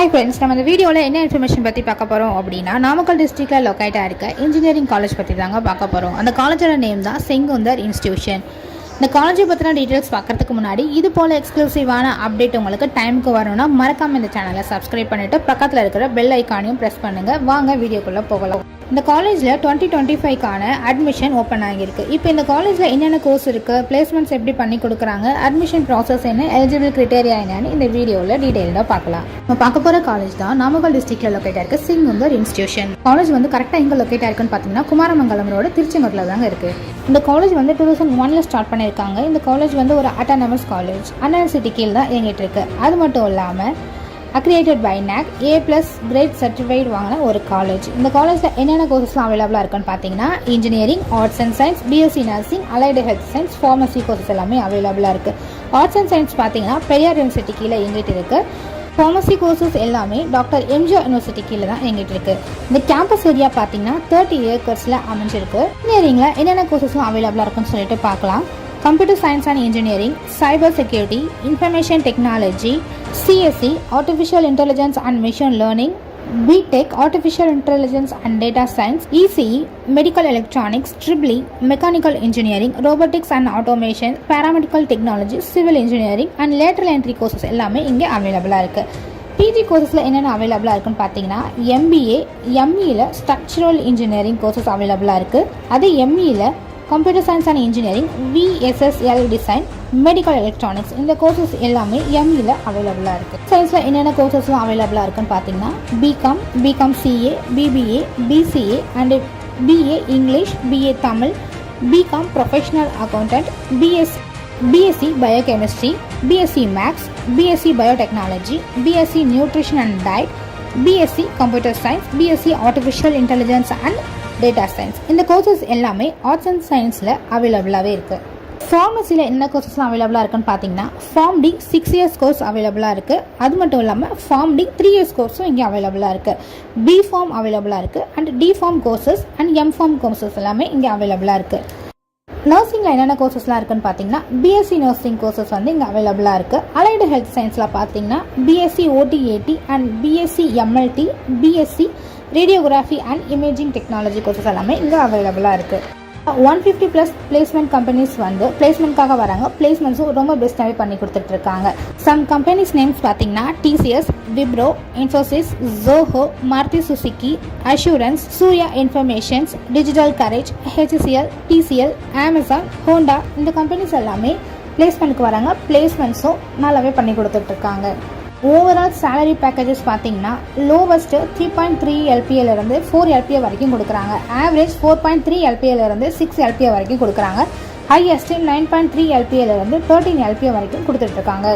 Hi friends, நம்ம இந்த வீடியோல என்ன இன்ஃபர்மேஷன் பத்தி பார்க்க போறோம் அப்படினா நாமக்கல் டிஸ்ட்ரிக்ட்ல லொகேட்டா இருக்க இன்ஜினியரிங் காலேஜ் பத்தி தாங்க பார்க்க போறோம். அந்த காலேஜோட நேம் தான் செங்குந்தர் இன்ஸ்டிடியூஷன். இந்த காலேஜை பத்தின டீடைல்ஸ் பார்க்கறதுக்கு முன்னாடி இது போல எக்ஸ்க்ளூசிவான அப்டேட் உங்களுக்கு டைமுக்கு வரணும்னா மறக்காம இந்த சேனலை சப்ஸ்கிரைப் பண்ணிட்டு பக்கத்துல இருக்கிற பெல் ஐகானையும் பிரஸ் பண்ணுங்க. வாங்க வீடியோக்குள்ள போகலாம். இந்த காலேஜில் 2025க்கான அட்மிஷன் ஓப்பன் ஆகியிருக்கு. இப்போ இந்த காலேஜில் என்னென்ன கோர்ஸ் இருக்குது, பிளேஸ்மெண்ட்ஸ் எப்படி பண்ணி கொடுக்குறாங்க, அட்மிஷன் ப்ராசஸ் என்ன, எலிஜிபிள் கிரிட்டேரியா என்னன்னு இந்த வீடியோவில் டீட்டெயிலாக பார்க்கலாம். நம்ம பார்க்க போகிற காலேஜ் தான் நாமக்கல் டிஸ்ட்ரிக்டில் லொக்கேட்டாக இருக்குது செங்குந்தர் இன்ஸ்டிடியூஷன். காலேஜ் வந்து கரெக்டாக எங்கே லொக்கேட்டாக இருக்குன்னு பார்த்தீங்கன்னா குமாரமங்கலம் ரோடு திருச்செங்கோட்டில் தாங்க இருக்குது. இந்த காலேஜ் வந்து 2001 ஸ்டார்ட் பண்ணியிருக்காங்க. இந்த காலேஜ் வந்து ஒரு அட்டானமஸ் காலேஜ், யூனிவர்சிட்டி கீழ் தான் இயங்கிட்டு இருக்கு. அது மட்டும் இல்லாமல் accredited by NAC A+ great certified வாங்கின ஒரு காலேஜ். இந்த காலேஜில் என்னென்ன கோர்சஸ்லாம் அவைலபிளாக இருக்குன்னு பார்த்தீங்கன்னா engineering, arts and science, BSc nursing, allied health science, pharmacy courses எல்லாமே அவைலபிளாக இருக்குது. ஆர்ட்ஸ் அண்ட் சயின்ஸ் பார்த்தீங்கன்னா பெரியார் யூனிவர்சிட்டி கீழே இயங்கிட்டு இருக்குது. ஃபார்மசி கோர்சஸ் எல்லாமே டாக்டர் எம்ஜிஆர் யூனிவர்சிட்டி கீழே தான் இயங்கிட்டு இருக்கு. இந்த கேம்பஸ் ஏரியா பார்த்தீங்கன்னா 30 ஏக்கர்ஸில் அமைஞ்சிருக்கு. இன்ஜினியரிங்கில் என்னென்ன கோர்சஸ்லாம் அவைலபிளாக இருக்குன்னு சொல்லிட்டு பார்க்கலாம். Computer Science and Engineering, Cyber Security, Information Technology, CSE, Artificial Intelligence and Machine Learning, BTech, Artificial Intelligence and Data Science, ECE, Medical Electronics, EEE, Mechanical Engineering, Robotics and Automation, Paramedical Technology, Civil Engineering and Lateral Entry courses எல்லாமே இங்கே அவைலபிளாக இருக்குது. PG கோர்சஸில் என்னென்ன அவைலபிளாக இருக்குன்னு பார்த்தீங்கன்னா MBA, ME-ல structural engineering courses அவைலபிளாக இருக்குது. அது ME-ல computer science and engineering, VSSL design, medical electronics இந்த கோர்சஸ் எல்லாமே ME-ல அவைலபிளாக இருக்குது. சயின்ஸில் என்னென்ன கோர்சஸ்லாம் அவைலபிளாக இருக்குன்னு பார்த்தீங்கன்னா BCom CA, BBA, BCA and BA English, BA Tamil, BCom professional accountant, BSc biochemistry, BSc maths, BSc biotechnology, BSc nutrition and diet, BSc computer science, BSc artificial intelligence and data science இந்த கோர்சஸ் எல்லாமே arts and சயின்ஸில் அவைலபிளாகவே இருக்குது. ஃபார்மசியில் என்ன கோர்சஸ்லாம் அவைலபிளாக இருக்குன்னு பார்த்தீங்கன்னா form D 6 years course அவைலபிளாக இருக்குது. அது மட்டும் இல்லாமல் ஃபார்ம் டி 3 இயர்ஸ் கோர்ஸும் இங்கே அவைலபிளாக இருக்குது. பி ஃபார்ம் அவைலபிளாக இருக்குது and D Pharm courses and M Pharm courses எல்லாமே இங்கே அவைலபிளாக இருக்குது. நர்சிங்கில் என்னென்ன கோர்சஸ்லாம் இருக்குன்னு பார்த்தீங்கன்னா பிஎஸ்சி நர்சிங் கோர்சஸ் வந்து இங்கே அவைலபிளாக இருக்குது. அலைடு ஹெல்த் சயின்ஸில் பார்த்தீங்கன்னா BSc OT/AT and BSc MLT, BSc radiography and imaging technology courses எல்லாமே இங்கே அவைலபிளாக இருக்குது. 150+ பிளேஸ்மெண்ட் கம்பெனிஸ் வந்து பிளேஸ்மெண்ட்காக வராங்க. பிளேஸ்மெண்ட்ஸும் ரொம்ப பெஸ்ட்டாகவே பண்ணி கொடுத்துட்ருக்காங்க. சம் கம்பெனிஸ் நேம்ஸ் பார்த்தீங்கன்னா TCS, Wipro, Infosys, Zoho, Maruti Suzuki, assurance, Surya informations, digital garage, HCL, TCL, Amazon, Honda இந்த கம்பெனிஸ் எல்லாமே பிளேஸ்மெண்ட்டுக்கு வராங்க. பிளேஸ்மெண்ட்ஸும் நல்லாவே பண்ணி கொடுத்துட்ருக்காங்க. ஓவரால் சேலரி பேக்கேஜஸ் பார்த்தீங்கன்னா லோவஸ்ட்டு 3.3 LPA-லேருந்து 4 LPA வரைக்கும் கொடுக்குறாங்க. ஆவரேஜ் 4.3 LPA-லேருந்து 6 LPA வரைக்கும் கொடுக்குறாங்க. ஹையஸ்ட்டு 9.3 LPA-லேருந்து 13 LPA வரைக்கும் கொடுத்துட்ருக்காங்க.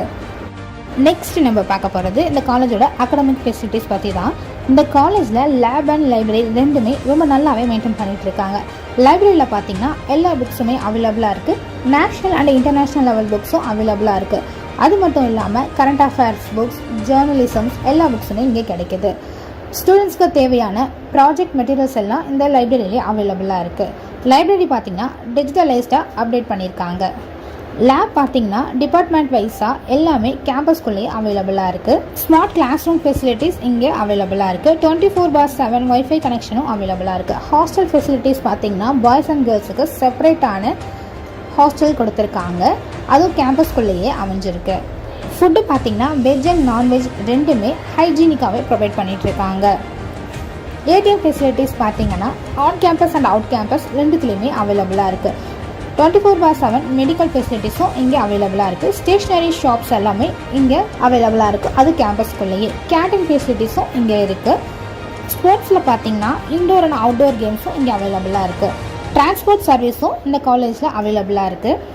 நெக்ஸ்ட் நம்ம பார்க்க போகிறது இந்த காலேஜோட அகாடமிக் ஃபெசிலிட்டிஸ் பற்றி தான். இந்த காலேஜில் லேப் அண்ட் லைப்ரரி ரெண்டுமே ரொம்ப நல்லாவே மெயின்டைன் பண்ணிகிட்டு இருக்காங்க. லைப்ரரியில் பார்த்தீங்கன்னா எல்லா புக்ஸுமே அவைலபிளாக இருக்குது. நேஷ்னல் அண்ட் இன்டர்நேஷ்னல் லெவல் புக்ஸும் அவைலபிளாக இருக்குது. அது மட்டும் இல்லாமல் கரண்ட் அஃபேர்ஸ் புக்ஸ், ஜேர்னலிசம்ஸ் எல்லா புக்ஸுமே இங்கே கிடைக்கிது. ஸ்டூடெண்ட்ஸ்க்கு தேவையான ப்ராஜெக்ட் மெட்டீரியல்ஸ் எல்லாம் இந்த லைப்ரரியிலே அவைலபிளாக இருக்குது. லைப்ரரி பார்த்திங்கன்னா டிஜிட்டலைஸ்டாக அப்டேட் பண்ணியிருக்காங்க. லேப் பார்த்திங்கன்னா டிபார்ட்மெண்ட் வைஸாக எல்லாமே கேம்பஸ்குள்ளேயே அவைலபிளாக இருக்குது. ஸ்மார்ட் கிளாஸ் ரூம் ஃபெசிலிட்டிஸ் இங்கே அவைலபிளாக இருக்குது. 24/7 வைஃபை கனெக்ஷனும் அவைலபிளாக இருக்குது. ஹாஸ்டல் ஃபெசிலிட்டிஸ் பார்த்திங்கன்னா பாய்ஸ் அண்ட் கேர்ள்ஸுக்கு செப்பரேட்டான ஹாஸ்டல் கொடுத்துருக்காங்க. அதுவும் கேம்பஸ்குள்ளேயே அமைஞ்சிருக்கு. ஃபுட்டு பார்த்திங்கன்னா வெஜ் அண்ட் நான்வெஜ் ரெண்டுமே ஹைஜீனிக்காகவே ப்ரொவைட் பண்ணிகிட்ருக்காங்க. ATM ஃபெசிலிட்டிஸ் பார்த்திங்கன்னா on campus and out campus ரெண்டுத்துலேயுமே அவைலபிளாக இருக்குது. 24/7 மெடிக்கல் ஃபெசிலிட்டிஸும் இங்கே அவைலபிளாக இருக்குது. ஸ்டேஷ்னரி ஷாப்ஸ் எல்லாமே இங்கே அவைலபிளாக இருக்குது. அது கேம்பஸ்குள்ளேயே. கேண்டீன் ஃபெசிலிட்டிஸும் இங்கே இருக்குது. ஸ்போர்ட்ஸில் பார்த்திங்கன்னா இன்டோர் அண்ட் அவுட்டோர் கேம்ஸும் இங்கே அவைலபிளாக இருக்குது. டிரான்ஸ்போர்ட் சர்வீஸும் இந்த காலேஜில் அவைலபிளாக இருக்குது.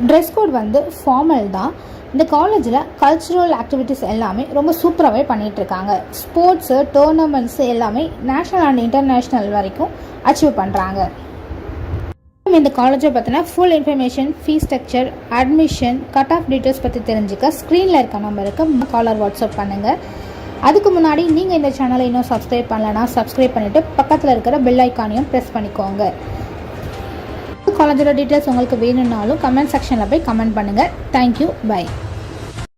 ட்ரெஸ் கோட் வந்து ஃபார்மல் தான். இந்த காலேஜில் கல்ச்சுரல் ஆக்டிவிட்டீஸ் எல்லாமே ரொம்ப சூப்பராகவே பண்ணிகிட்ருக்காங்க. ஸ்போர்ட்ஸு, டோர்னமெண்ட்ஸு எல்லாமே நேஷ்னல் அண்ட் இன்டர்நேஷ்னல் வரைக்கும் அச்சீவ் பண்ணுறாங்க. இந்த காலேஜை பற்றின full information, fees structure, admission, cut off details பற்றி தெரிஞ்சுக்க ஸ்க்ரீனில் இருக்க நம்பருக்கு காலர் வாட்ஸ்அப் பண்ணுங்கள். அதுக்கு முன்னாடி நீங்கள் இந்த சேனலை இன்னும் சப்ஸ்கிரைப் பண்ணலைன்னா சப்ஸ்கிரைப் பண்ணிவிட்டு பக்கத்தில் இருக்கிற பெல் ஐக்கானையும் ப்ரெஸ் பண்ணிக்கோங்க. காலேஜோட டீட்டெயில்ஸ் உங்களுக்கு வேணும்னாலும் கமெண்ட் செக்ஷனில் போய் கமெண்ட் பண்ணுங்கள். Thank you, by.